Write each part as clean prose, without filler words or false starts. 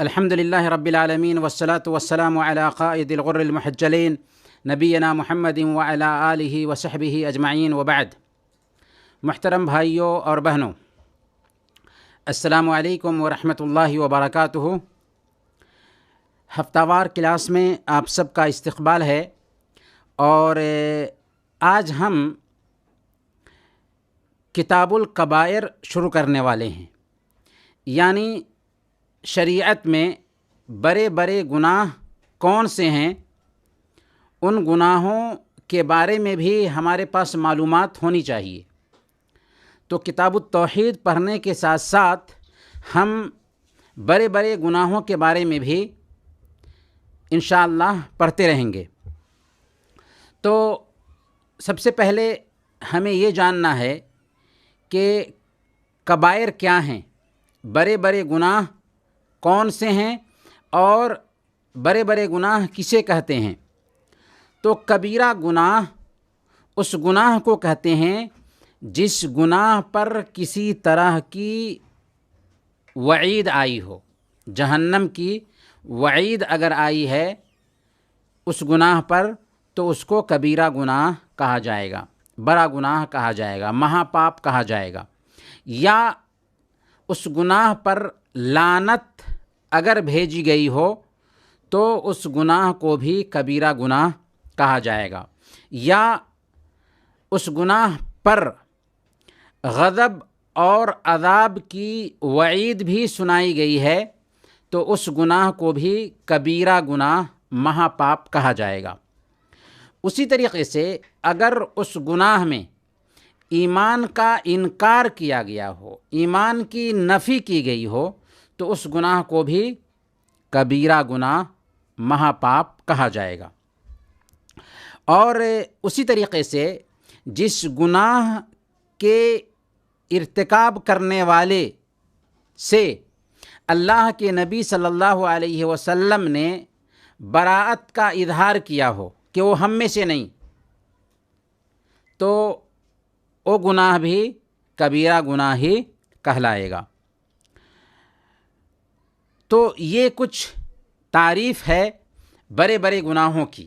الحمد للہ رب العالمین والصلاة والسلام علی قائد الغر المحجلین نبینا محمد وعلی آلہ وصحبہ اجمعین وبعد۔ محترم بھائیوں اور بہنوں، السلام علیکم ورحمۃ اللہ وبرکاتہ۔ ہفتہ وار کلاس میں آپ سب کا استقبال ہے، اور آج ہم کتاب الکبائر شروع کرنے والے ہیں، یعنی شریعت میں بڑے بڑے گناہ کون سے ہیں، ان گناہوں کے بارے میں بھی ہمارے پاس معلومات ہونی چاہیے۔ تو کتاب التوحید پڑھنے کے ساتھ ساتھ ہم بڑے بڑے گناہوں کے بارے میں بھی انشاءاللہ پڑھتے رہیں گے۔ تو سب سے پہلے ہمیں یہ جاننا ہے کہ کبائر کیا ہیں، بڑے بڑے گناہ کون سے ہیں، اور بڑے بڑے گناہ کسے کہتے ہیں۔ تو کبیرہ گناہ اس گناہ کو کہتے ہیں جس گناہ پر کسی طرح کی وعید آئی ہو، جہنم کی وعید اگر آئی ہے اس گناہ پر، تو اس کو کبیرہ گناہ کہا جائے گا، بڑا گناہ کہا جائے گا، مہا پاپ کہا جائے گا۔ یا اس گناہ پر لعنت اگر بھیجی گئی ہو تو اس گناہ کو بھی کبیرہ گناہ کہا جائے گا۔ یا اس گناہ پر غضب اور عذاب کی وعید بھی سنائی گئی ہے تو اس گناہ کو بھی کبیرہ گناہ، مہا پاپ کہا جائے گا۔ اسی طریقے سے اگر اس گناہ میں ایمان کا انکار کیا گیا ہو، ایمان کی نفی کی گئی ہو، تو اس گناہ کو بھی کبیرہ گناہ، مہا پاپ کہا جائے گا۔ اور اسی طریقے سے جس گناہ کے ارتکاب کرنے والے سے اللہ کے نبی صلی اللہ علیہ وسلم نے براءت کا اظہار کیا ہو کہ وہ ہم میں سے نہیں، تو وہ گناہ بھی کبیرہ گناہ ہی کہلائے گا۔ تو یہ کچھ تعریف ہے بڑے بڑے گناہوں کی،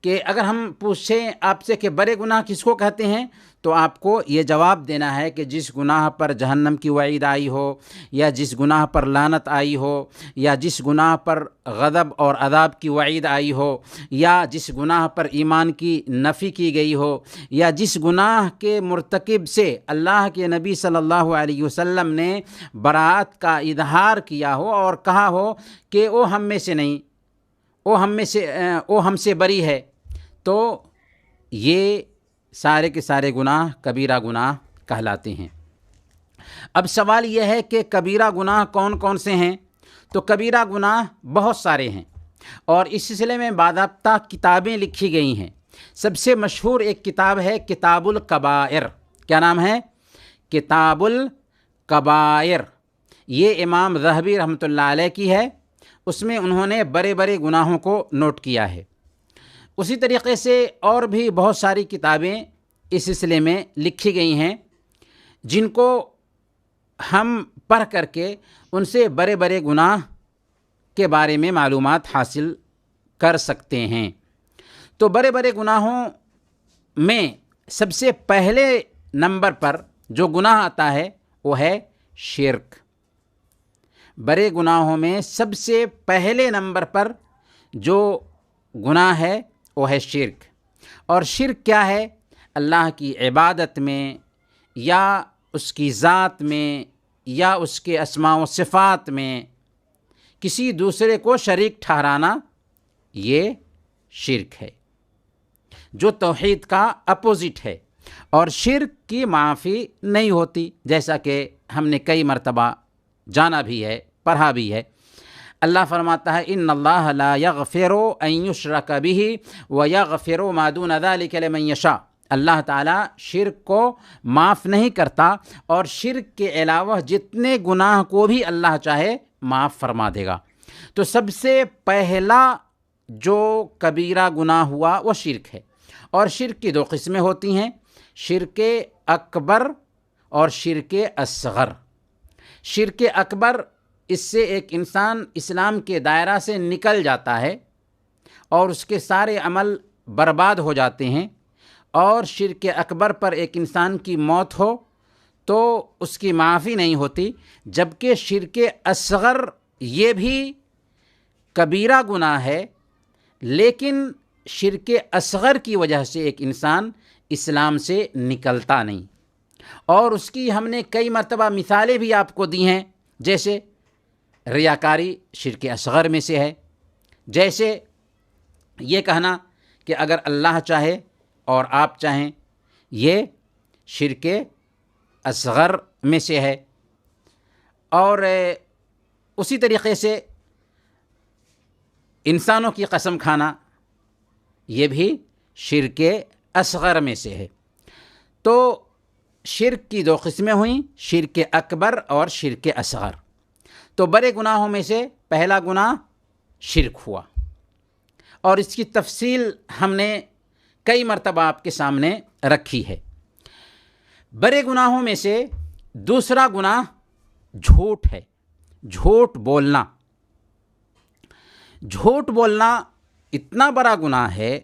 کہ اگر ہم پوچھیں آپ سے کہ بڑے گناہ کس کو کہتے ہیں، تو آپ کو یہ جواب دینا ہے کہ جس گناہ پر جہنم کی وعید آئی ہو، یا جس گناہ پر لعنت آئی ہو، یا جس گناہ پر غضب اور عذاب کی وعید آئی ہو، یا جس گناہ پر ایمان کی نفی کی گئی ہو، یا جس گناہ کے مرتکب سے اللہ کے نبی صلی اللہ علیہ وسلم نے براءت کا اظہار کیا ہو اور کہا ہو کہ وہ ہم میں سے نہیں، وہ ہم سے بری ہے، تو یہ سارے کے سارے گناہ کبیرہ گناہ کہلاتے ہیں۔ اب سوال یہ ہے کہ کبیرہ گناہ کون کون سے ہیں؟ تو کبیرہ گناہ بہت سارے ہیں، اور اس سلسلے میں باضابطہ کتابیں لکھی گئی ہیں۔ سب سے مشہور ایک کتاب ہے کتاب الکبائر۔ کیا نام ہے؟ کتاب الکبائر۔ یہ امام ذہبی رحمۃ اللہ علیہ کی ہے، اس میں انہوں نے بڑے بڑے گناہوں کو نوٹ کیا ہے۔ اسی طریقے سے اور بھی بہت ساری کتابیں اس سلسلے میں لکھی گئی ہیں، جن کو ہم پڑھ کر کے ان سے بڑے بڑے گناہ کے بارے میں معلومات حاصل کر سکتے ہیں۔ تو بڑے بڑے گناہوں میں سب سے پہلے نمبر پر جو گناہ آتا ہے وہ ہے شرک۔ بڑے گناہوں میں سب سے پہلے نمبر پر جو گناہ ہے وہ ہے شرک۔ اور شرک کیا ہے؟ اللہ کی عبادت میں، یا اس کی ذات میں، یا اس کے اسماء و صفات میں کسی دوسرے کو شریک ٹھہرانا، یہ شرک ہے جو توحید کا اپوزٹ ہے، اور شرک کی معافی نہیں ہوتی، جیسا کہ ہم نے کئی مرتبہ جانا بھی ہے، پڑھا بھی ہے۔ اللہ فرماتا ہے ان اللہ لا یغفر ان یشرک بہ ویغفر ما دون ذلک لمن یشاء۔ اللہ تعالیٰ شرک کو معاف نہیں کرتا، اور شرک کے علاوہ جتنے گناہ کو بھی اللہ چاہے معاف فرما دے گا۔ تو سب سے پہلا جو کبیرہ گناہ ہوا وہ شرک ہے، اور شرک کی دو قسمیں ہوتی ہیں، شرک اکبر اور شرک اصغر۔ شرک اکبر اس سے ایک انسان اسلام کے دائرہ سے نکل جاتا ہے اور اس کے سارے عمل برباد ہو جاتے ہیں، اور شرک اکبر پر ایک انسان کی موت ہو تو اس کی معافی نہیں ہوتی، جبکہ شرک اصغر یہ بھی کبیرہ گناہ ہے، لیکن شرک اصغر کی وجہ سے ایک انسان اسلام سے نکلتا نہیں۔ اور اس کی ہم نے کئی مرتبہ مثالیں بھی آپ کو دی ہیں، جیسے ریاکاری شرک اصغر میں سے ہے، جیسے یہ کہنا کہ اگر اللہ چاہے اور آپ چاہیں، یہ شرک اصغر میں سے ہے۔ اور اسی طریقے سے انسانوں کی قسم کھانا، یہ بھی شرک اصغر میں سے ہے۔ تو شرک کی دو قسمیں ہوئیں، شرک اکبر اور شرک اصغر۔ تو بڑے گناہوں میں سے پہلا گناہ شرک ہوا، اور اس کی تفصیل ہم نے کئی مرتبہ آپ کے سامنے رکھی ہے۔ بڑے گناہوں میں سے دوسرا گناہ جھوٹ ہے، جھوٹ بولنا۔ جھوٹ بولنا اتنا بڑا گناہ ہے،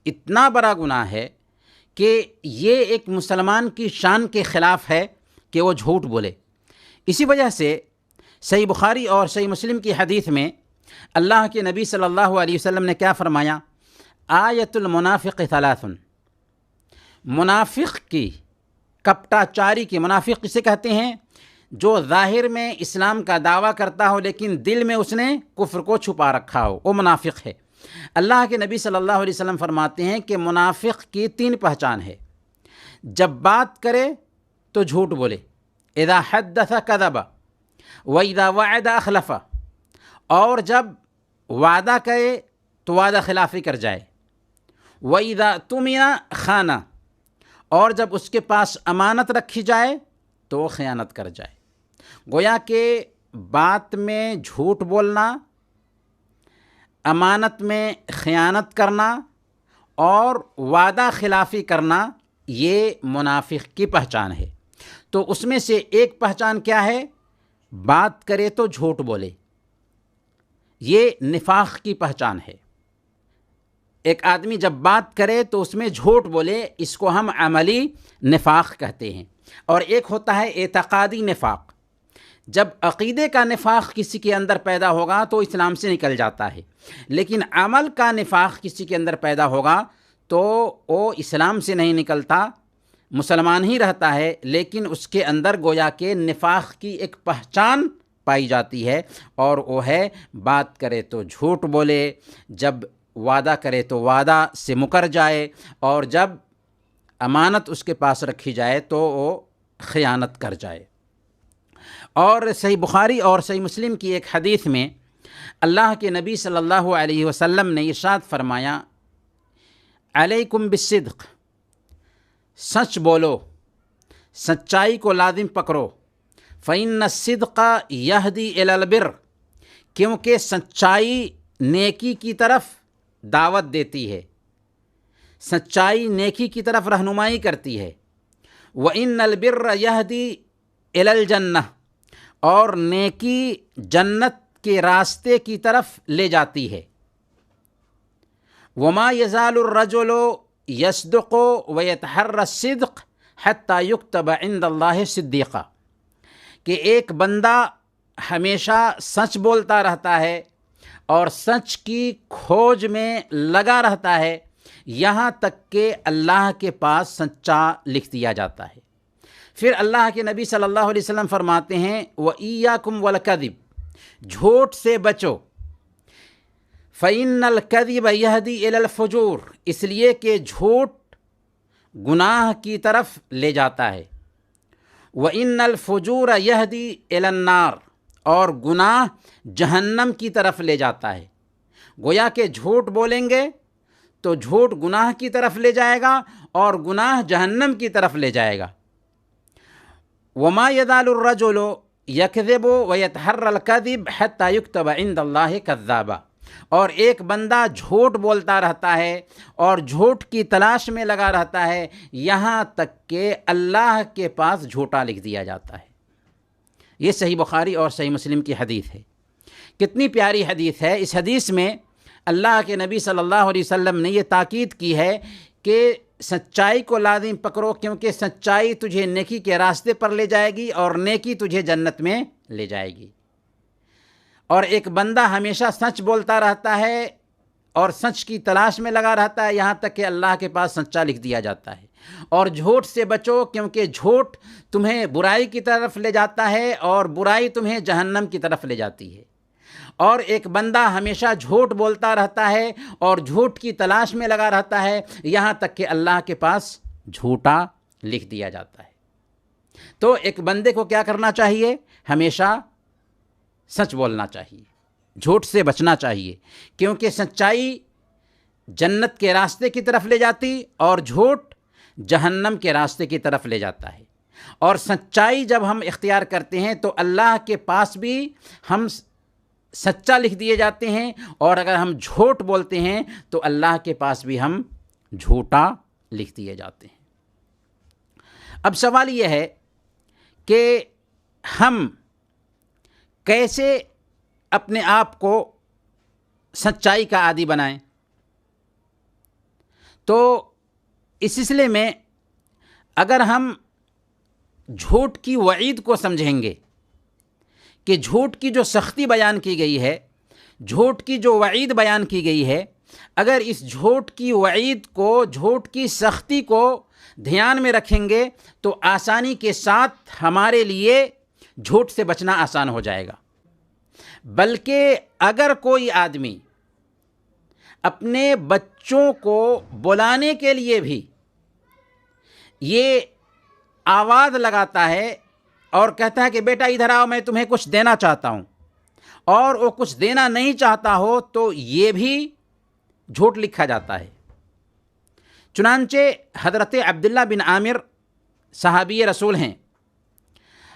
اتنا بڑا گناہ ہے کہ یہ ایک مسلمان کی شان کے خلاف ہے کہ وہ جھوٹ بولے۔ اسی وجہ سے صحیح بخاری اور صحیح مسلم کی حدیث میں اللہ کے نبی صلی اللہ علیہ وسلم نے کیا فرمایا؟ آیت المنافق ثلاث، منافق کی کپٹاچاری کی، منافق کسے کہتے ہیں؟ جو ظاہر میں اسلام کا دعویٰ کرتا ہو لیکن دل میں اس نے کفر کو چھپا رکھا ہو، وہ منافق ہے۔ اللہ کے نبی صلی اللہ علیہ وسلم فرماتے ہیں کہ منافق کی 3 پہچان ہے۔ جب بات کرے تو جھوٹ بولے، اذا حدث کذب واذا وعد اخلف، اور جب وعدہ کرے تو وعدہ خلافی کر جائے، واذا اؤتمن خان، اور جب اس کے پاس امانت رکھی جائے تو وہ خیانت کر جائے۔ گویا کہ بات میں جھوٹ بولنا، امانت میں خیانت کرنا اور وعدہ خلافی کرنا، یہ منافق کی پہچان ہے۔ تو اس میں سے ایک پہچان کیا ہے؟ بات کرے تو جھوٹ بولے، یہ نفاق کی پہچان ہے۔ ایک آدمی جب بات کرے تو اس میں جھوٹ بولے، اس کو ہم عملی نفاق کہتے ہیں۔ اور ایک ہوتا ہے اعتقادی نفاق۔ جب عقیدے کا نفاق کسی کے اندر پیدا ہوگا تو اسلام سے نکل جاتا ہے، لیکن عمل کا نفاق کسی کے اندر پیدا ہوگا تو وہ اسلام سے نہیں نکلتا، مسلمان ہی رہتا ہے، لیکن اس کے اندر گویا کہ نفاق کی ایک پہچان پائی جاتی ہے، اور وہ ہے بات کرے تو جھوٹ بولے، جب وعدہ کرے تو وعدہ سے مکر جائے، اور جب امانت اس کے پاس رکھی جائے تو وہ خیانت کر جائے۔ اور صحیح بخاری اور صحیح مسلم کی ایک حدیث میں اللہ کے نبی صلی اللہ علیہ وسلم نے ارشاد فرمایا، علیکم بالصدق، سچ بولو، سچائی کو لازم پکڑو، فإن الصدق یہدی الی البر، کیونکہ سچائی نیکی کی طرف دعوت دیتی ہے، سچائی نیکی کی طرف رہنمائی کرتی ہے۔ وإن البر یہدی الی الجنہ، اور نیکی جنت کے راستے کی طرف لے جاتی ہے۔ وما یزال الرجل یصدق ویتحری الصدق حتی یکتب عند اللہ صدیقا، کہ ایک بندہ ہمیشہ سچ بولتا رہتا ہے اور سچ کی کھوج میں لگا رہتا ہے، یہاں تک کہ اللہ کے پاس سچا لکھ دیا جاتا ہے۔ پھر اللہ کے نبی صلی اللہ علیہ وسلم فرماتے ہیں، وَإِيَّاكُمْ وَالْكَذِبَ، جھوٹ سے بچو، فَإِنَّ الْكَذِبَ يَهْدِي إِلَى الْفُجُورِ، اس لیے کہ جھوٹ گناہ کی طرف لے جاتا ہے، وَإِنَّ الْفُجُورَ يَهْدِي إِلَى النَّارِ، اور گناہ جہنم کی طرف لے جاتا ہے۔ گویا کہ جھوٹ بولیں گے تو جھوٹ گناہ کی طرف لے جائے گا اور گناہ جہنم کی طرف لے جائے گا۔ وما يزال الرجل يكذب ويتحرى الكذب حتى يكتب عند الله كذابا، اور ایک بندہ جھوٹ بولتا رہتا ہے اور جھوٹ کی تلاش میں لگا رہتا ہے، یہاں تک کہ اللہ کے پاس جھوٹا لکھ دیا جاتا ہے۔ یہ صحیح بخاری اور صحیح مسلم کی حدیث ہے۔ کتنی پیاری حدیث ہے۔ اس حدیث میں اللہ کے نبی صلی اللہ علیہ وسلم نے یہ تاکید کی ہے کہ سچائی کو لازم پکڑو، کیونکہ سچائی تجھے نیکی کے راستے پر لے جائے گی اور نیکی تجھے جنت میں لے جائے گی۔ اور ایک بندہ ہمیشہ سچ بولتا رہتا ہے اور سچ کی تلاش میں لگا رہتا ہے، یہاں تک کہ اللہ کے پاس سچا لکھ دیا جاتا ہے۔ اور جھوٹ سے بچو، کیونکہ جھوٹ تمہیں برائی کی طرف لے جاتا ہے اور برائی تمہیں جہنم کی طرف لے جاتی ہے۔ اور ایک بندہ ہمیشہ جھوٹ بولتا رہتا ہے اور جھوٹ کی تلاش میں لگا رہتا ہے، یہاں تک کہ اللہ کے پاس جھوٹا لکھ دیا جاتا ہے۔ تو ایک بندے کو کیا کرنا چاہیے؟ ہمیشہ سچ بولنا چاہیے، جھوٹ سے بچنا چاہیے، کیونکہ سچائی جنت کے راستے کی طرف لے جاتی اور جھوٹ جہنم کے راستے کی طرف لے جاتا ہے۔ اور سچائی جب ہم اختیار کرتے ہیں تو اللہ کے پاس بھی ہم سچا لکھ دیے جاتے ہیں، اور اگر ہم جھوٹ بولتے ہیں تو اللہ کے پاس بھی ہم جھوٹا لکھ دیے جاتے ہیں۔ اب سوال یہ ہے کہ ہم کیسے اپنے آپ کو سچائی کا عادی بنائیں؟ تو اس سلسلے میں اگر ہم جھوٹ کی وعید کو سمجھیں گے کہ جھوٹ کی جو سختی بیان کی گئی ہے، جھوٹ کی جو وعید بیان کی گئی ہے، اگر اس جھوٹ کی وعید کو، جھوٹ کی سختی کو دھیان میں رکھیں گے تو آسانی کے ساتھ ہمارے لیے جھوٹ سے بچنا آسان ہو جائے گا۔ بلکہ اگر کوئی آدمی اپنے بچوں کو بلانے کے لیے بھی یہ آواز لگاتا ہے اور کہتا ہے کہ بیٹا ادھر آؤ، میں تمہیں کچھ دینا چاہتا ہوں، اور وہ کچھ دینا نہیں چاہتا ہو، تو یہ بھی جھوٹ لکھا جاتا ہے۔ چنانچہ حضرت عبداللہ بن عامر صحابی رسول ہیں۔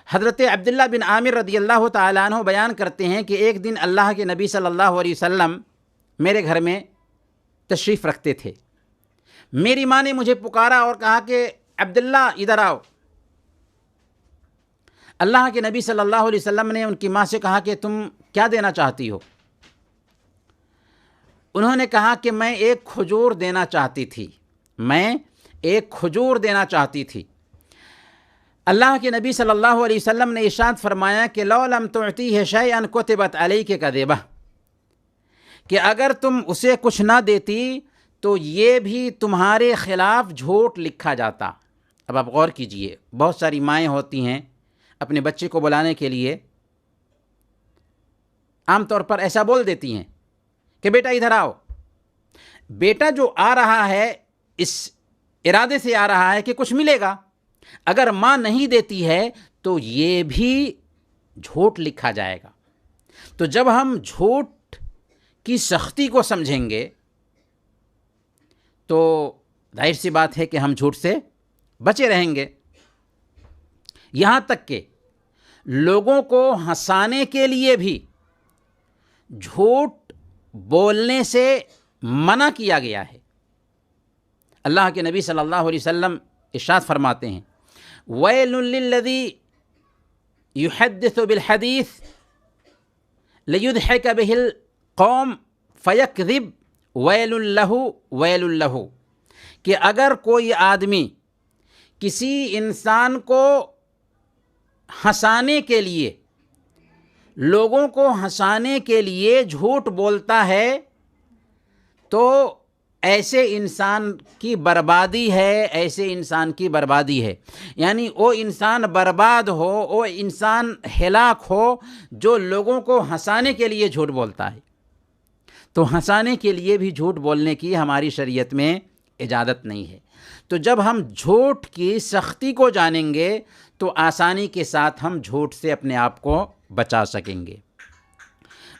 حضرت عبداللہ بن عامر رضی اللہ تعالیٰ عنہ بیان کرتے ہیں کہ ایک دن اللہ کے نبی صلی اللہ علیہ وسلم میرے گھر میں تشریف رکھتے تھے۔ میری ماں نے مجھے پکارا اور کہا کہ عبداللہ ادھر آؤ۔ اللہ کے نبی صلی اللہ علیہ وسلم نے ان کی ماں سے کہا کہ تم کیا دینا چاہتی ہو؟ انہوں نے کہا کہ میں ایک کھجور دینا چاہتی تھی، میں ایک کھجور دینا چاہتی تھی۔ اللہ کے نبی صلی اللہ علیہ وسلم نے ارشاد فرمایا کہ لو لم تعطیہ شیئا کتبت علیک کذبہ، کہ اگر تم اسے کچھ نہ دیتی تو یہ بھی تمہارے خلاف جھوٹ لکھا جاتا۔ اب آپ غور کیجئے، بہت ساری مائیں ہوتی ہیں اپنے بچے کو بلانے کے لیے عام طور پر ایسا بول دیتی ہیں کہ بیٹا ادھر آؤ۔ بیٹا جو آ رہا ہے اس ارادے سے آ رہا ہے کہ کچھ ملے گا، اگر ماں نہیں دیتی ہے تو یہ بھی جھوٹ لکھا جائے گا۔ تو جب ہم جھوٹ کی سختی کو سمجھیں گے تو ظاہر سی بات ہے کہ ہم جھوٹ سے بچے رہیں گے۔ یہاں تک کہ لوگوں کو ہنسانے کے لیے بھی جھوٹ بولنے سے منع کیا گیا ہے۔ اللہ کے نبی صلی اللہ علیہ وسلم ارشاد فرماتے ہیں وَيْلٌ لِّلَّذِي يُحَدِّثُ بِالْحَدِيثِ لِيُضْحِكَ بِهِ الْقَوْمِ فَيَكْذِبْ وَيْلٌ لَّهُ وَيْلٌ لَّهُ، کہ اگر کوئی آدمی کسی انسان کو ہنسانے کے لیے، لوگوں کو ہنسانے کے لیے جھوٹ بولتا ہے تو ایسے انسان کی بربادی ہے، ایسے انسان کی بربادی ہے۔ یعنی وہ انسان برباد ہو، وہ انسان ہلاک ہو جو لوگوں کو ہنسانے کے لیے جھوٹ بولتا ہے۔ تو ہنسانے کے لیے بھی جھوٹ بولنے کی ہماری شریعت میں اجازت نہیں ہے۔ تو جب ہم جھوٹ کی سختی کو جانیں گے تو آسانی کے ساتھ ہم جھوٹ سے اپنے آپ کو بچا سکیں گے۔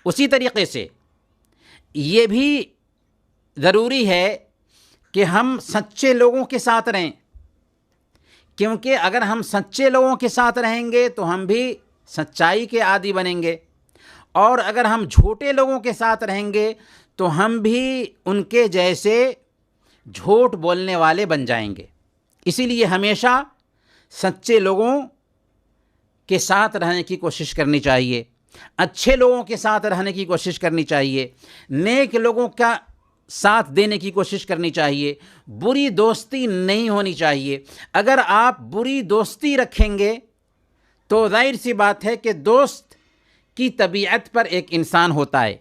اسی طریقے سے یہ بھی ضروری ہے کہ ہم سچے لوگوں کے ساتھ رہیں، کیونکہ اگر ہم سچے لوگوں کے ساتھ رہیں گے تو ہم بھی سچائی کے عادی بنیں گے، اور اگر ہم جھوٹے لوگوں کے ساتھ رہیں گے تو ہم بھی ان کے جیسے جھوٹ بولنے والے بن جائیں گے۔ اسی لیے ہمیشہ سچے لوگوں کے ساتھ رہنے کی کوشش کرنی چاہیے، اچھے لوگوں کے ساتھ رہنے کی کوشش کرنی چاہیے، نیک لوگوں کا ساتھ دینے کی کوشش کرنی چاہیے، بری دوستی نہیں ہونی چاہیے۔ اگر آپ بری دوستی رکھیں گے تو ظاہر سی بات ہے کہ دوست کی طبیعت پر ایک انسان ہوتا ہے،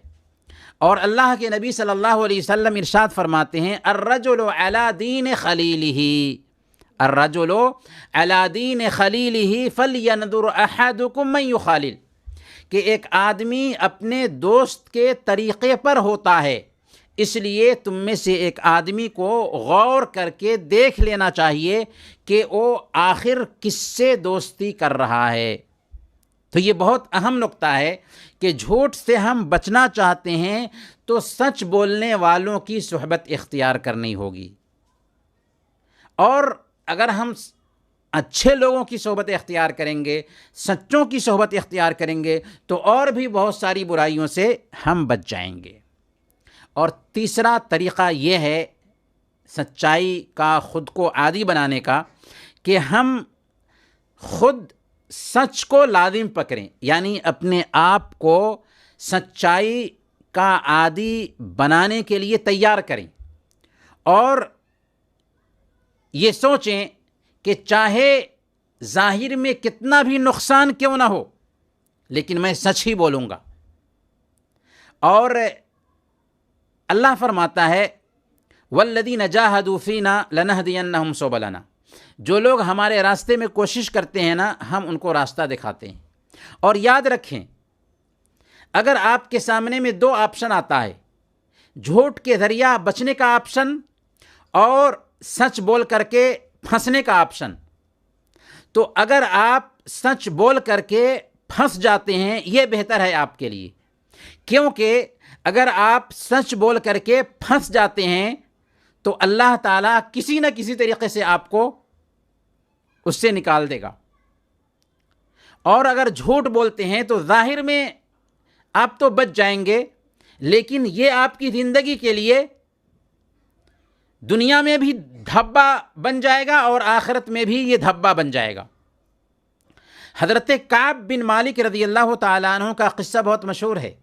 اور اللہ کے نبی صلی اللہ علیہ وسلم ارشاد فرماتے ہیں الرجل علی دین خلیلہ، الرجل علی دین خلیلہ فلینظر احدکم من یخالل، کہ ایک آدمی اپنے دوست کے طریقے پر ہوتا ہے، اس لیے تم میں سے ایک آدمی کو غور کر کے دیکھ لینا چاہیے کہ وہ آخر کس سے دوستی کر رہا ہے۔ تو یہ بہت اہم نقطہ ہے کہ جھوٹ سے ہم بچنا چاہتے ہیں تو سچ بولنے والوں کی صحبت اختیار کرنی ہوگی، اور اگر ہم اچھے لوگوں کی صحبت اختیار کریں گے، سچوں کی صحبت اختیار کریں گے، تو اور بھی بہت ساری برائیوں سے ہم بچ جائیں گے۔ اور تیسرا طریقہ یہ ہے سچائی کا خود کو عادی بنانے کا کہ ہم خود سچ کو لازم پکڑیں، یعنی اپنے آپ کو سچائی کا عادی بنانے کے لیے تیار کریں، اور یہ سوچیں کہ چاہے ظاہر میں کتنا بھی نقصان کیوں نہ ہو لیکن میں سچ ہی بولوں گا۔ اور اللہ فرماتا ہے والذین جاہدوا فینا لنہدینہم سبلنا، جو لوگ ہمارے راستے میں کوشش کرتے ہیں نا، ہم ان کو راستہ دکھاتے ہیں۔ اور یاد رکھیں، اگر آپ کے سامنے میں دو آپشن آتا ہے، جھوٹ کے ذریعہ بچنے کا آپشن اور سچ بول کر کے پھنسنے کا آپشن، تو اگر آپ سچ بول کر کے پھنس جاتے ہیں یہ بہتر ہے آپ کے لیے، کیونکہ اگر آپ سچ بول کر کے پھنس جاتے ہیں تو اللہ تعالیٰ کسی نہ کسی طریقے سے آپ کو اس سے نکال دے گا، اور اگر جھوٹ بولتے ہیں تو ظاہر میں آپ تو بچ جائیں گے، لیکن یہ آپ کی زندگی کے لیے دنیا میں بھی دھبا بن جائے گا اور آخرت میں بھی یہ دھبا بن جائے گا۔ حضرت کعب بن مالک رضی اللہ تعالیٰ عنہ کا قصہ بہت مشہور ہے۔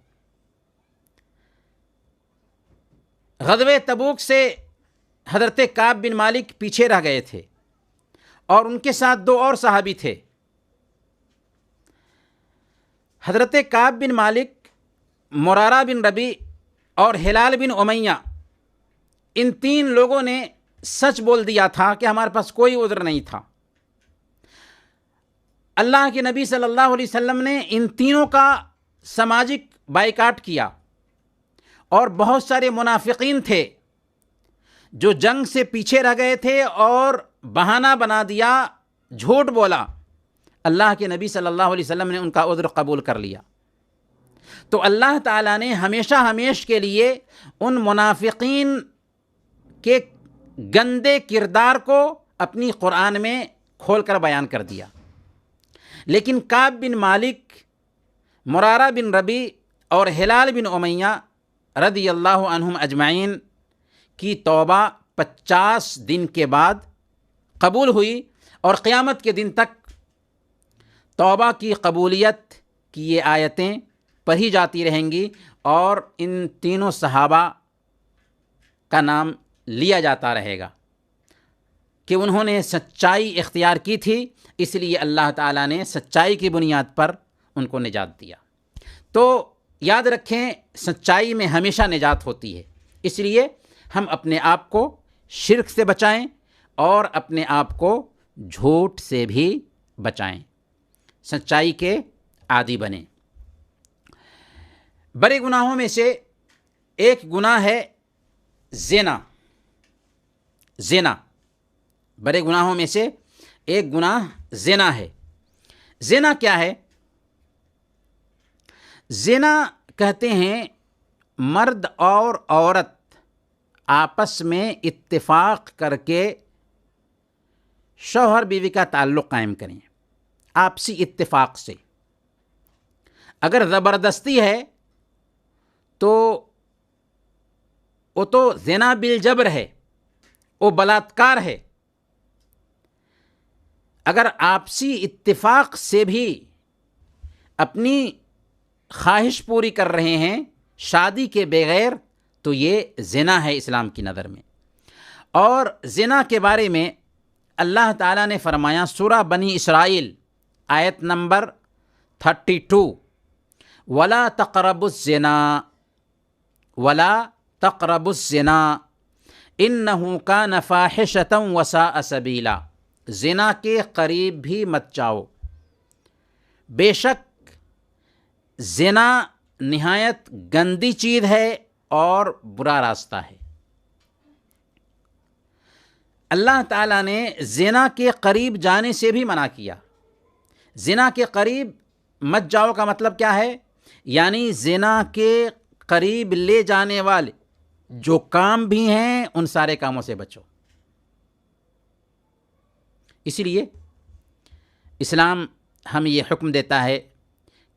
غزوہ تبوک سے حضرت کعب بن مالک پیچھے رہ گئے تھے، اور ان کے ساتھ دو اور صحابی تھے۔ حضرت کعب بن مالک، مرارہ بن ربیع اور ہلال بن امیہ، ان تین لوگوں نے سچ بول دیا تھا کہ ہمارے پاس کوئی عذر نہیں تھا۔ اللہ کے نبی صلی اللہ علیہ وسلم نے ان تینوں کا سماجک بائیکاٹ کیا، اور بہت سارے منافقین تھے جو جنگ سے پیچھے رہ گئے تھے اور بہانہ بنا دیا، جھوٹ بولا۔ اللہ کے نبی صلی اللہ علیہ وسلم نے ان کا عذر قبول کر لیا۔ تو اللہ تعالیٰ نے ہمیشہ ہمیش کے لیے ان منافقین کے گندے کردار کو اپنی قرآن میں کھول کر بیان کر دیا، لیکن کعب بن مالک، مرارہ بن ربیع اور ہلال بن امیہ رضی اللہ عنہم اجمعین کی توبہ 50 دن کے بعد قبول ہوئی، اور قیامت کے دن تک توبہ کی قبولیت کی یہ آیتیں پڑھی جاتی رہیں گی، اور ان تینوں صحابہ کا نام لیا جاتا رہے گا کہ انہوں نے سچائی اختیار کی تھی، اس لیے اللہ تعالیٰ نے سچائی کی بنیاد پر ان کو نجات دیا۔ تو یاد رکھیں، سچائی میں ہمیشہ نجات ہوتی ہے، اس لیے ہم اپنے آپ کو شرک سے بچائیں اور اپنے آپ کو جھوٹ سے بھی بچائیں، سچائی کے عادی بنیں۔ بڑے گناہوں میں سے ایک گناہ ہے زنا۔ زنا بڑے گناہوں میں سے ایک گناہ زنا ہے۔ زنا کیا ہے؟ زنا کہتے ہیں مرد اور عورت آپس میں اتفاق کر کے شوہر بیوی کا تعلق قائم کریں، آپسی اتفاق سے۔ اگر زبردستی ہے تو وہ تو زنا بالجبر ہے، وہ بلاత్کار ہے۔ اگر آپسی اتفاق سے بھی اپنی خواہش پوری کر رہے ہیں شادی کے بغیر، تو یہ زنا ہے اسلام کی نظر میں۔ اور زنا کے بارے میں اللہ تعالیٰ نے فرمایا سورہ بنی اسرائیل آیت نمبر 32، وَلَا تَقْرَبُوا الزِّنَا وَلَا تَقْرَبُوا الزِّنَا إِنَّهُ كَانَ فَاحِشَةً وَسَاءَ سَبِيلًا، زنا کے قریب بھی مت جاؤ، بے شک زنا نہایت گندی چیز ہے اور برا راستہ ہے۔ اللہ تعالیٰ نے زنا کے قریب جانے سے بھی منع کیا۔ زنا کے قریب مت جاؤ کا مطلب کیا ہے؟ یعنی زنا کے قریب لے جانے والے جو کام بھی ہیں ان سارے کاموں سے بچو۔ اسی لیے اسلام ہمیں یہ حکم دیتا ہے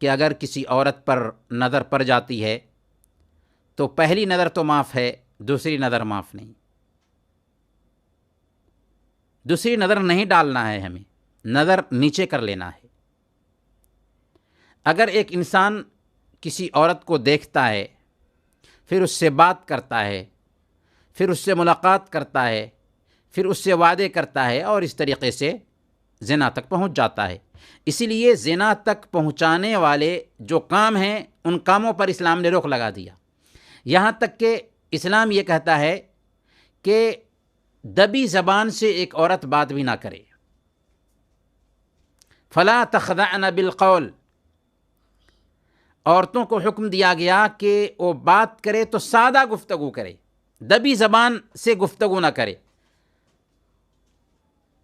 کہ اگر کسی عورت پر نظر پڑ جاتی ہے تو پہلی نظر تو معاف ہے، دوسری نظر معاف نہیں۔ دوسری نظر نہیں ڈالنا ہے، ہمیں نظر نیچے کر لینا ہے۔ اگر ایک انسان کسی عورت کو دیکھتا ہے، پھر اس سے بات کرتا ہے، پھر اس سے ملاقات کرتا ہے، پھر اس سے وعدے کرتا ہے اور اس طریقے سے زنا تک پہنچ جاتا ہے۔ اسی لیے زنا تک پہنچانے والے جو کام ہیں ان کاموں پر اسلام نے روک لگا دیا۔ یہاں تک کہ اسلام یہ کہتا ہے کہ دبی زبان سے ایک عورت بات بھی نہ کرے۔ فلا تخضعن بالقول، عورتوں کو حکم دیا گیا کہ وہ بات کرے تو سادہ گفتگو کرے، دبی زبان سے گفتگو نہ کرے،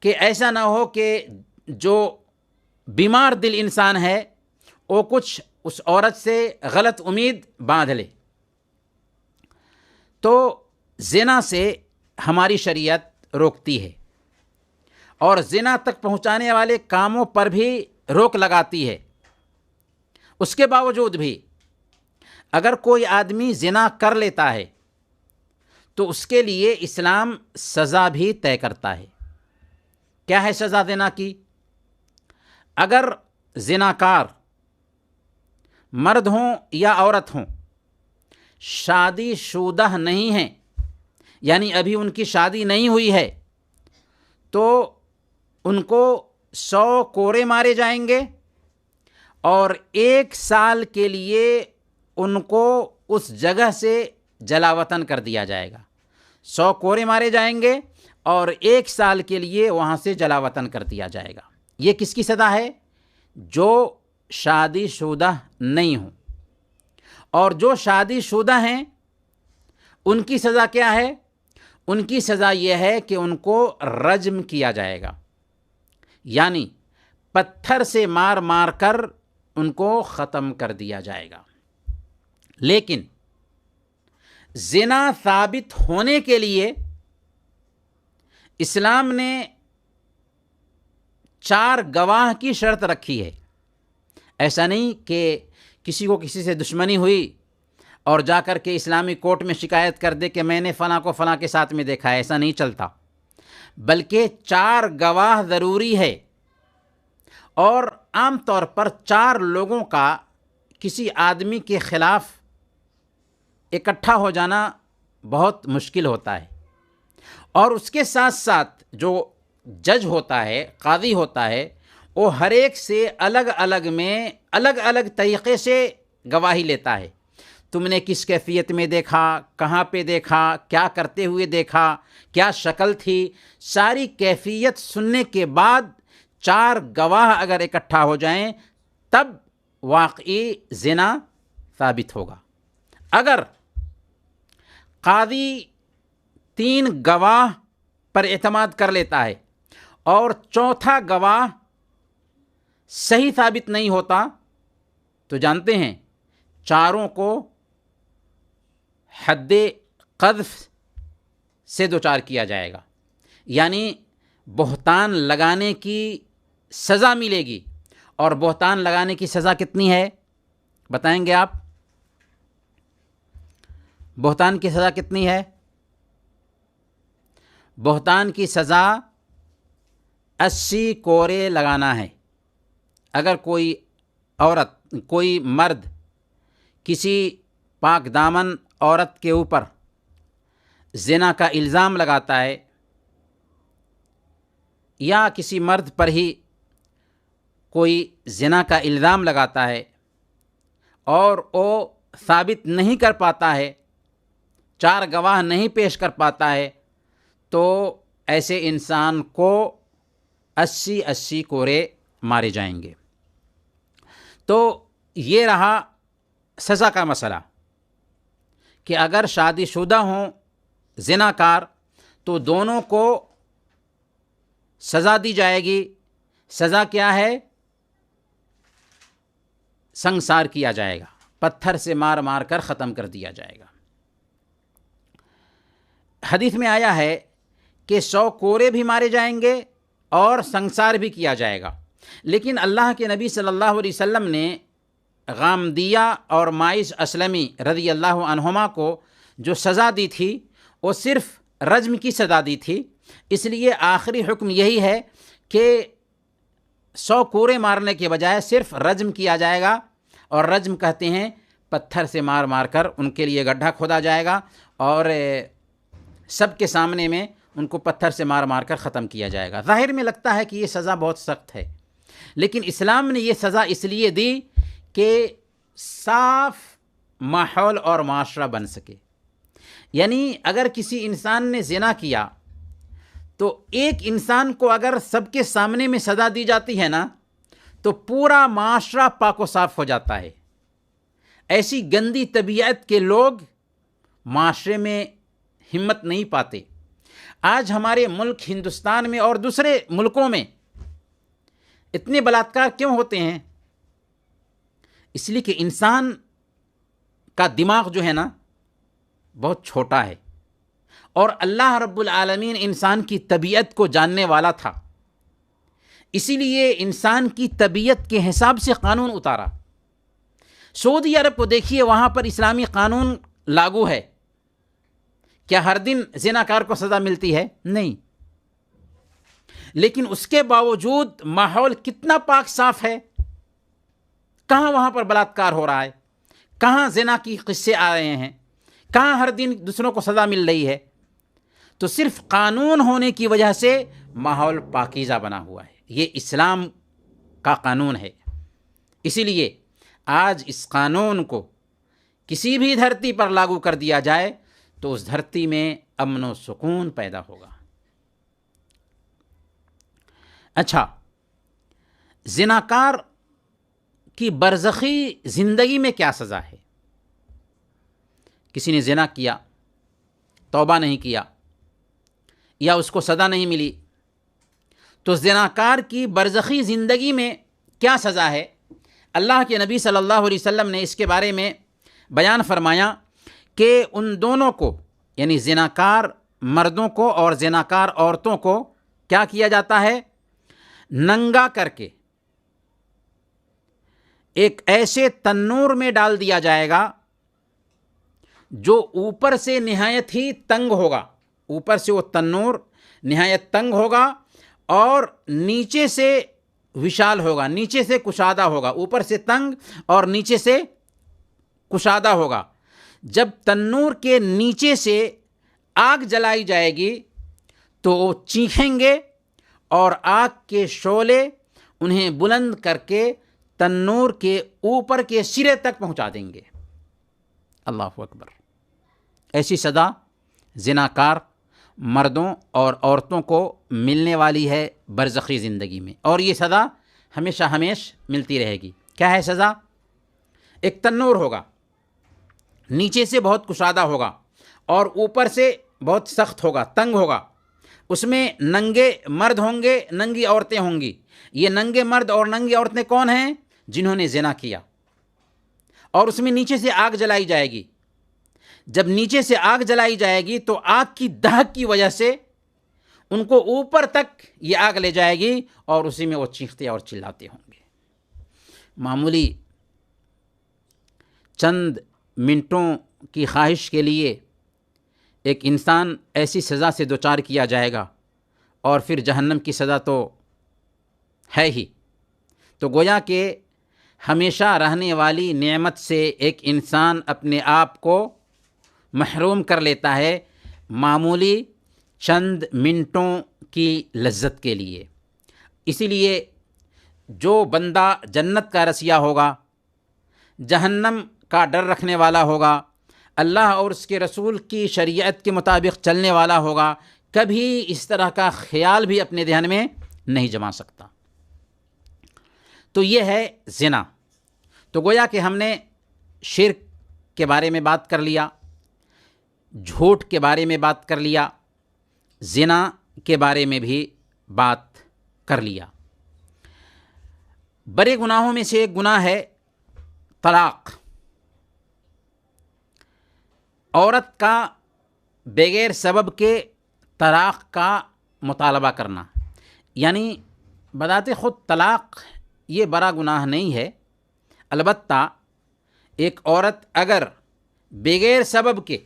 کہ ایسا نہ ہو کہ جو بیمار دل انسان ہے وہ کچھ اس عورت سے غلط امید باندھ لے۔ تو زنا سے ہماری شریعت روکتی ہے اور زنا تک پہنچانے والے کاموں پر بھی روک لگاتی ہے۔ اس کے باوجود بھی اگر کوئی آدمی زنا کر لیتا ہے تو اس کے لیے اسلام سزا بھی طے کرتا ہے۔ کیا ہے سزا زنا کی؟ اگر زناکار مرد ہوں یا عورت ہوں، شادی شدہ نہیں ہیں، یعنی ابھی ان کی شادی نہیں ہوئی ہے، تو ان کو 100 کوڑے مارے جائیں گے اور 1 سال کے لیے ان کو اس جگہ سے جلا وطن کر دیا جائے گا۔ 100 کوڑے مارے جائیں گے اور 1 سال کے لیے وہاں سے جلا وطن کر دیا جائے گا۔ یہ کس کی سزا ہے؟ جو شادی شدہ نہیں ہوں۔ اور جو شادی شدہ ہیں ان کی سزا کیا ہے؟ ان کی سزا یہ ہے کہ ان کو رجم کیا جائے گا، یعنی پتھر سے مار مار کر ان کو ختم کر دیا جائے گا۔ لیکن زنا ثابت ہونے کے لیے اسلام نے 4 گواہ کی شرط رکھی ہے۔ ایسا نہیں کہ کسی کو کسی سے دشمنی ہوئی اور جا کر کے اسلامی کورٹ میں شکایت کر دے کہ میں نے فلاں کو فلاں کے ساتھ میں دیکھا ہے، ایسا نہیں چلتا، بلکہ 4 گواہ ضروری ہے۔ اور عام طور پر 4 لوگوں کا کسی آدمی کے خلاف اکٹھا ہو جانا بہت مشکل ہوتا ہے۔ اور اس کے ساتھ ساتھ جو جج ہوتا ہے، قاضی ہوتا ہے، وہ ہر ایک سے الگ الگ طریقے سے گواہی لیتا ہے۔ تم نے کس کیفیت میں دیکھا، کہاں پہ دیکھا، کیا کرتے ہوئے دیکھا، کیا شکل تھی، ساری کیفیت سننے کے بعد 4 گواہ اگر اکٹھا ہو جائیں تب واقعی زنا ثابت ہوگا۔ اگر قاضی 3 گواہ پر اعتماد کر لیتا ہے اور 4تھا گواہ صحیح ثابت نہیں ہوتا تو جانتے ہیں 4 کو حد قذف سے دوچار کیا جائے گا، یعنی بہتان لگانے کی سزا ملے گی۔ اور بہتان لگانے کی سزا کتنی ہے بتائیں گے آپ؟ بہتان کی سزا کتنی ہے؟ بہتان کی سزا 80 کوڑے لگانا ہے۔ اگر کوئی عورت کوئی مرد کسی پاک دامن عورت کے اوپر زنا کا الزام لگاتا ہے یا کسی مرد پر ہی کوئی زنا کا الزام لگاتا ہے اور وہ ثابت نہیں کر پاتا ہے، 4 گواہ نہیں پیش کر پاتا ہے، تو ایسے انسان کو 80 کوڑے مارے جائیں گے۔ تو یہ رہا سزا کا مسئلہ کہ اگر شادی شدہ ہوں زناکار تو دونوں کو سزا دی جائے گی۔ سزا کیا ہے؟ سنسار کیا جائے گا، پتھر سے مار مار کر ختم کر دیا جائے گا۔ حدیث میں آیا ہے کہ 100 کوڑے بھی مارے جائیں گے اور سنسار بھی کیا جائے گا، لیکن اللہ کے نبی صلی اللہ علیہ وسلم نے غامدیہ اور مائز اسلمی رضی اللہ عنہما کو جو سزا دی تھی وہ صرف رجم کی سزا دی تھی، اس لیے آخری حکم یہی ہے کہ 100 کوڑے مارنے کے بجائے صرف رجم کیا جائے گا، اور رجم کہتے ہیں پتھر سے مار مار کر ان کے لیے گڈھا کھودا جائے گا اور سب کے سامنے میں ان کو پتھر سے مار مار کر ختم کیا جائے گا۔ ظاہر میں لگتا ہے کہ یہ سزا بہت سخت ہے، لیکن اسلام نے یہ سزا اس لیے دی کہ صاف ماحول اور معاشرہ بن سکے۔ یعنی اگر کسی انسان نے زنا کیا تو ایک انسان کو اگر سب کے سامنے میں سزا دی جاتی ہے نا تو پورا معاشرہ پاک و صاف ہو جاتا ہے۔ ایسی گندی طبیعت کے لوگ معاشرے میں ہمت نہیں پاتے۔ آج ہمارے ملک ہندوستان میں اور دوسرے ملکوں میں اتنے بلاತ್ಕಾರ کیوں ہوتے ہیں؟ اس لیے کہ انسان کا دماغ جو ہے نا بہت چھوٹا ہے، اور اللہ رب العالمین انسان کی طبیعت کو جاننے والا تھا، اسی لیے انسان کی طبیعت کے حساب سے قانون اتارا۔ سعودی عرب کو دیکھیے، وہاں پر اسلامی قانون لاگو ہے، کیا ہر دن زناکار کو سزا ملتی ہے؟ نہیں، لیکن اس کے باوجود ماحول کتنا پاک صاف ہے، کہاں وہاں پر بلاತ್ಕಾರ ہو رہا ہے، کہاں زنا کی قصے آ رہے ہیں، کہاں ہر دن دوسروں کو سزا مل رہی ہے؟ تو صرف قانون ہونے کی وجہ سے ماحول پاکیزہ بنا ہوا ہے۔ یہ اسلام کا قانون ہے، اسی لیے آج اس قانون کو کسی بھی دھرتی پر لاگو کر دیا جائے تو اس دھرتی میں امن و سکون پیدا ہوگا۔ اچھا، زناکار کی برزخی زندگی میں کیا سزا ہے؟ کسی نے زنا کیا، توبہ نہیں کیا یا اس کو سزا نہیں ملی، تو زناکار کی برزخی زندگی میں کیا سزا ہے؟ اللہ کے نبی صلی اللہ علیہ وسلم نے اس کے بارے میں بیان فرمایا کہ ان دونوں کو، یعنی زناکار مردوں کو اور زناکار عورتوں کو کیا کیا جاتا ہے؟ ننگا کر کے ایک ایسے تنور میں ڈال دیا جائے گا جو اوپر سے نہایت ہی تنگ ہوگا، اوپر سے وہ تنور نہایت تنگ ہوگا اور نیچے سے وشال ہوگا، نیچے سے کشادہ ہوگا، اوپر سے تنگ اور نیچے سے کشادہ ہوگا۔ جب تنور کے نیچے سے آگ جلائی جائے گی تو وہ چیخیں گے اور آگ کے شعلے انہیں بلند کر کے تنور کے اوپر کے سرے تک پہنچا دیں گے۔ اللہ اکبر! ایسی سزا زناکار مردوں اور عورتوں کو ملنے والی ہے برزخی زندگی میں، اور یہ سزا ہمیشہ ملتی رہے گی۔ کیا ہے سزا؟ ایک تنور ہوگا، نیچے سے بہت کشادہ ہوگا اور اوپر سے بہت سخت ہوگا، تنگ ہوگا، اس میں ننگے مرد ہوں گے، ننگی عورتیں ہوں گی۔ یہ ننگے مرد اور ننگی عورتیں کون ہیں؟ جنہوں نے زنا کیا، اور اس میں نیچے سے آگ جلائی جائے گی۔ جب نیچے سے آگ جلائی جائے گی تو آگ کی دہک کی وجہ سے ان کو اوپر تک یہ آگ لے جائے گی اور اسی میں وہ چیختے اور چلاتے ہوں گے۔ معمولی چند منٹوں کی خواہش کے لیے ایک انسان ایسی سزا سے دوچار کیا جائے گا، اور پھر جہنم کی سزا تو ہے ہی۔ تو گویا کہ ہمیشہ رہنے والی نعمت سے ایک انسان اپنے آپ کو محروم کر لیتا ہے معمولی چند منٹوں کی لذت کے لیے۔ اسی لیے جو بندہ جنت کا رسیا ہوگا، جہنم کا ڈر رکھنے والا ہوگا، اللہ اور اس کے رسول کی شریعت کے مطابق چلنے والا ہوگا، کبھی اس طرح کا خیال بھی اپنے ذہن میں نہیں جما سکتا۔ تو یہ ہے زنا۔ تو گویا کہ ہم نے شرک کے بارے میں بات کر لیا، جھوٹ کے بارے میں بات کر لیا، زنا کے بارے میں بھی بات کر لیا۔ بڑے گناہوں میں سے ایک گناہ ہے طلاق۔ عورت کا بغیر سبب کے طلاق کا مطالبہ کرنا، یعنی بذات خود طلاق یہ بڑا گناہ نہیں ہے، البتہ ایک عورت اگر بغیر سبب کے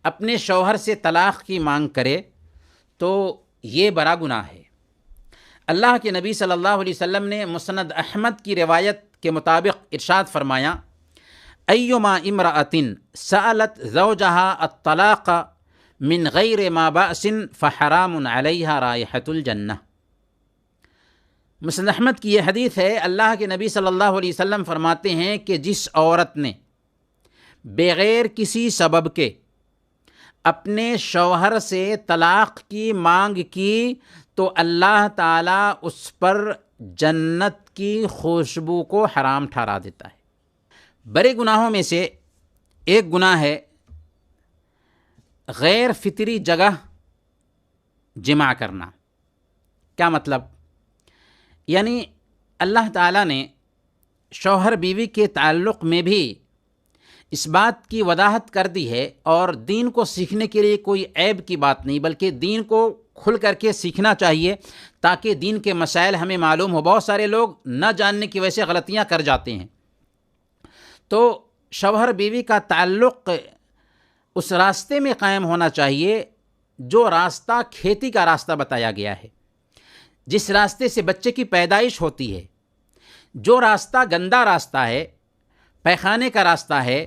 اپنے شوہر سے طلاق کی مانگ کرے تو یہ بڑا گناہ ہے۔ اللہ کے نبی صلی اللہ علیہ وسلم نے مسند احمد کی روایت کے مطابق ارشاد فرمایا، ایما امرأۃ سألت زوجها الطلاق من غیر ما بأس فحرام علیہا رائحۃ الجنہ۔ مسند احمد کی یہ حدیث ہے، اللہ کے نبی صلی اللہ علیہ وسلم فرماتے ہیں کہ جس عورت نے بغیر کسی سبب کے اپنے شوہر سے طلاق کی مانگ کی تو اللہ تعالیٰ اس پر جنت کی خوشبو کو حرام ٹھہرا دیتا ہے۔ بڑے گناہوں میں سے ایک گناہ ہے غیر فطری جگہ جماع کرنا۔ کیا مطلب؟ یعنی اللہ تعالیٰ نے شوہر بیوی کے تعلق میں بھی اس بات کی وضاحت کر دی ہے، اور دین کو سیکھنے کے لیے کوئی عیب کی بات نہیں، بلکہ دین کو کھل کر کے سیکھنا چاہیے تاکہ دین کے مسائل ہمیں معلوم ہو۔ بہت سارے لوگ نہ جاننے کی وجہ سے غلطیاں کر جاتے ہیں۔ تو شوہر بیوی کا تعلق اس راستے میں قائم ہونا چاہیے جو راستہ کھیتی کا راستہ بتایا گیا ہے، جس راستے سے بچے کی پیدائش ہوتی ہے۔ جو راستہ گندا راستہ ہے، پیخانے کا راستہ ہے،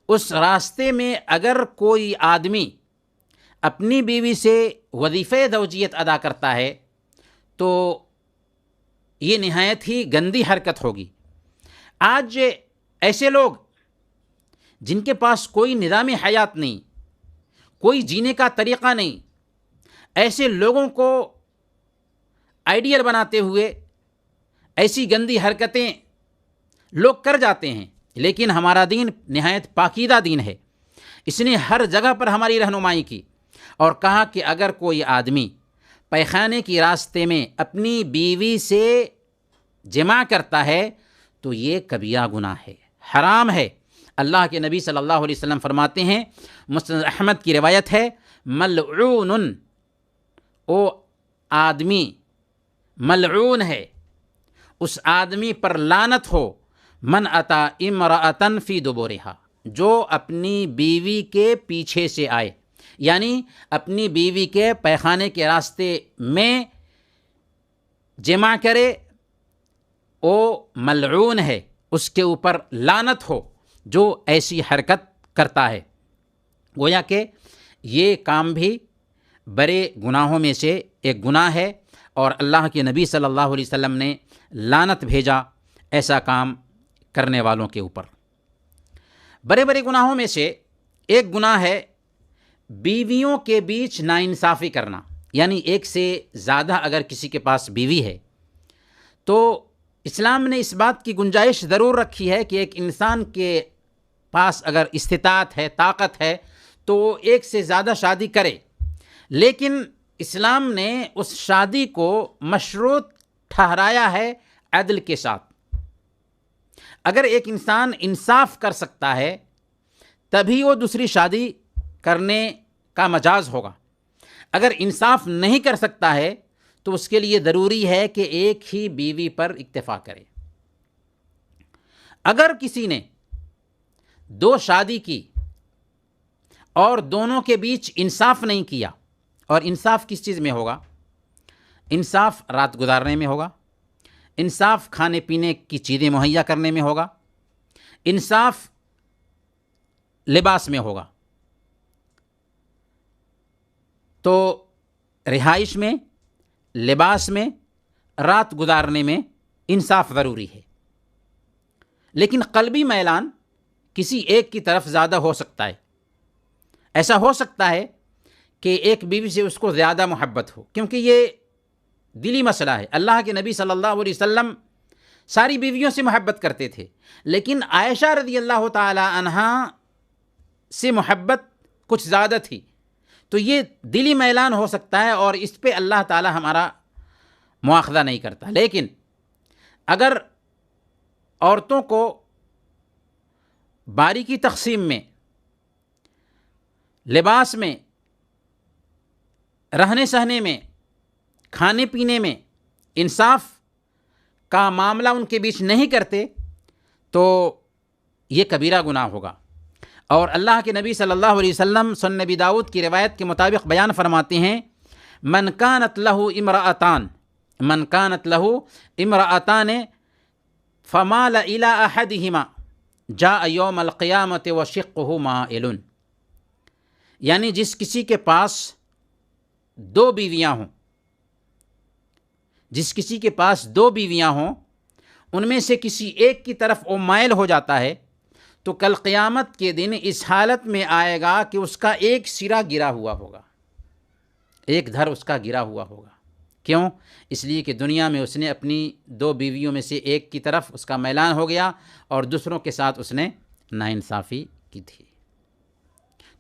اس راستے میں اگر کوئی آدمی اپنی بیوی سے وظیفہ زوجیت ادا کرتا ہے تو یہ نہایت ہی گندی حرکت ہوگی۔ آج ایسے لوگ جن کے پاس کوئی نظام حیات نہیں، کوئی جینے کا طریقہ نہیں، ایسے لوگوں کو آئیڈیل بناتے ہوئے ایسی گندی حرکتیں لوگ کر جاتے ہیں، لیکن ہمارا دین نہایت پاکیزہ دین ہے۔ اس نے ہر جگہ پر ہماری رہنمائی کی اور کہا کہ اگر کوئی آدمی پیخانے کے راستے میں اپنی بیوی سے جماع کرتا ہے تو یہ کبیرہ گناہ ہے، حرام ہے۔ اللہ کے نبی صلی اللہ علیہ وسلم فرماتے ہیں، مسند احمد کی روایت ہے، ملعون، او آدمی ملعون ہے، اس آدمی پر لعنت ہو، من اتا امرأۃ فی دبورہا، جو اپنی بیوی کے پیچھے سے آئے، یعنی اپنی بیوی کے پیخانے کے راستے میں جمع کرے، او ملعون ہے، اس کے اوپر لعنت ہو جو ایسی حرکت کرتا ہے۔ گویا کہ یہ کام بھی بڑے گناہوں میں سے ایک گناہ ہے، اور اللہ کے نبی صلی اللہ علیہ وسلم نے لعنت بھیجا ایسا کام کرنے والوں کے اوپر۔ بڑے بڑے گناہوں میں سے ایک گناہ ہے بیویوں کے بیچ ناانصافی کرنا، یعنی ایک سے زیادہ اگر کسی کے پاس بیوی ہے تو اسلام نے اس بات کی گنجائش ضرور رکھی ہے کہ ایک انسان کے پاس اگر استطاعت ہے، طاقت ہے، تو وہ ایک سے زیادہ شادی کرے، لیکن اسلام نے اس شادی کو مشروط ٹھہرایا ہے عدل کے ساتھ۔ اگر ایک انسان انصاف کر سکتا ہے تبھی وہ دوسری شادی کرنے کا مجاز ہوگا، اگر انصاف نہیں کر سکتا ہے تو اس کے لیے ضروری ہے کہ ایک ہی بیوی پر اکتفا کرے۔ اگر کسی نے دو شادی کی اور دونوں کے بیچ انصاف نہیں کیا، اور انصاف کس چیز میں ہوگا؟ انصاف رات گزارنے میں ہوگا، انصاف کھانے پینے کی چیزیں مہیا کرنے میں ہوگا، انصاف لباس میں ہوگا. تو رہائش میں، لباس میں، رات گزارنے میں انصاف ضروری ہے. لیکن قلبی میلان کسی ایک کی طرف زیادہ ہو سکتا ہے. ایسا ہو سکتا ہے کہ ایک بیوی سے اس کو زیادہ محبت ہو، کیونکہ یہ دلی مسئلہ ہے. اللہ کے نبی صلی اللہ علیہ وسلم ساری بیویوں سے محبت کرتے تھے، لیکن عائشہ رضی اللہ تعالی عنہا سے محبت کچھ زیادہ تھی. تو یہ دلی میلان ہو سکتا ہے اور اس پہ اللہ تعالی ہمارا مواخذہ نہیں کرتا. لیکن اگر عورتوں کو باریکی تقسیم میں، لباس میں، رہنے سہنے میں، کھانے پینے میں انصاف کا معاملہ ان کے بیچ نہیں کرتے تو یہ کبیرہ گناہ ہوگا. اور اللہ کے نبی صلی اللہ علیہ وسلم سنن نبی داؤد کی روایت کے مطابق بیان فرماتے ہیں، من کانت لہ امرأتان فمال الی احدہما جاء یوم القیامت وشقہ مائل. یعنی جس کسی کے پاس دو بیویاں ہوں، ان میں سے کسی ایک کی طرف وہ مائل ہو جاتا ہے تو کل قیامت کے دن اس حالت میں آئے گا کہ اس کا ایک سرا گرا ہوا ہوگا، ایک دھر اس کا گرا ہوا ہوگا. کیوں؟ اس لیے کہ دنیا میں اس نے اپنی دو بیویوں میں سے ایک کی طرف اس کا میلان ہو گیا اور دوسروں کے ساتھ اس نے ناانصافی کی تھی.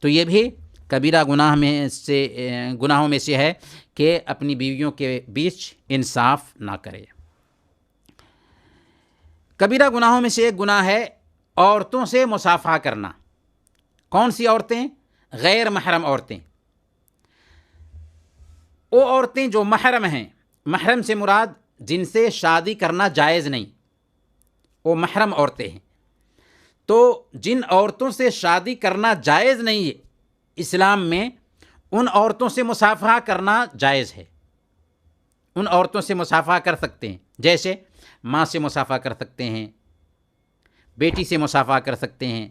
تو یہ بھی کبیرہ گناہوں میں سے ہے کہ اپنی بیویوں کے بیچ انصاف نہ کرے. کبیرہ گناہوں میں سے ایک گناہ ہے عورتوں سے مصافحہ کرنا. کون سی عورتیں؟ غیر محرم عورتیں. وہ عورتیں جو محرم ہیں، محرم سے مراد جن سے شادی کرنا جائز نہیں، وہ محرم عورتیں ہیں. تو جن عورتوں سے شادی کرنا جائز نہیں ہے اسلام میں، ان عورتوں سے مصافحہ کرنا جائز ہے. ان عورتوں سے مصافحہ کر سکتے ہیں، جیسے ماں سے مصافحہ کر سکتے ہیں، بیٹی سے مصافحہ کر سکتے ہیں،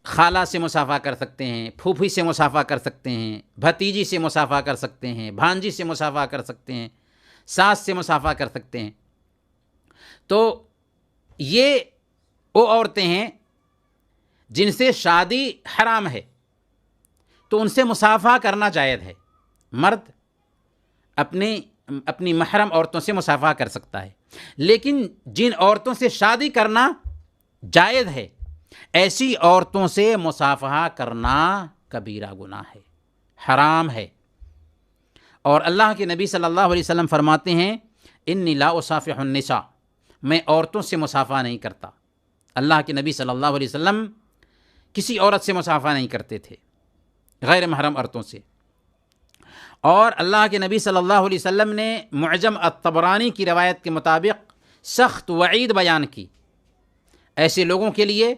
خالہ سے مصافحہ کر سکتے ہیں، پھوپھی سے مصافحہ کر سکتے ہیں، بھتیجی سے مصافحہ کر سکتے ہیں، بھانجی سے مصافحہ کر سکتے ہیں، ساس سے مصافحہ کر سکتے ہیں. تو یہ وہ عورتیں ہیں جن سے شادی حرام ہے، تو ان سے مصافحہ کرنا جائز ہے. مرد اپنی محرم عورتوں سے مصافحہ کر سکتا ہے، لیکن جن عورتوں سے شادی کرنا جائز ہے ایسی عورتوں سے مصافحہ کرنا کبیرہ گناہ ہے، حرام ہے. اور اللہ کے نبی صلی اللہ علیہ وسلم فرماتے ہیں، انی لا اصافح النساء، میں عورتوں سے مصافحہ نہیں کرتا. اللہ کے نبی صلی اللہ علیہ وسلم کسی عورت سے مصافحہ نہیں کرتے تھے، غیر محرم عورتوں سے. اور اللہ کے نبی صلی اللہ علیہ وسلم نے معجم الطبرانی کی روایت کے مطابق سخت وعید بیان کی ایسے لوگوں کے لیے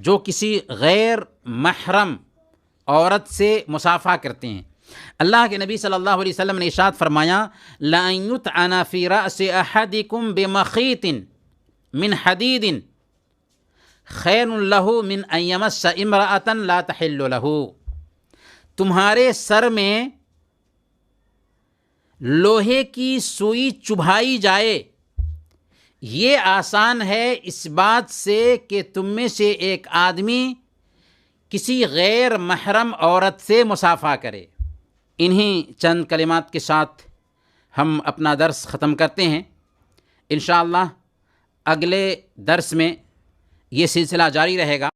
جو کسی غیر محرم عورت سے مصافحہ کرتے ہیں. اللہ کے نبی صلی اللہ علیہ وسلم نے ارشاد فرمایا، لَأَن يُطْعَنَ فِي رَأْسِ أَحَدِكُمْ بِمَخِيطٍ مِّنْ حَدِيدٍ خَيْرٌ لَهُ مِنْ أَن يَمَسَّ امْرَأَةً لَا تَحِلُّ لَهُ. تمہارے سر میں لوہے کی سوئی چبھائی جائے یہ آسان ہے اس بات سے کہ تم میں سے ایک آدمی کسی غیر محرم عورت سے مصافحہ کرے. انہی چند کلمات کے ساتھ ہم اپنا درس ختم کرتے ہیں. انشاءاللہ اگلے درس میں یہ سلسلہ جاری رہے گا.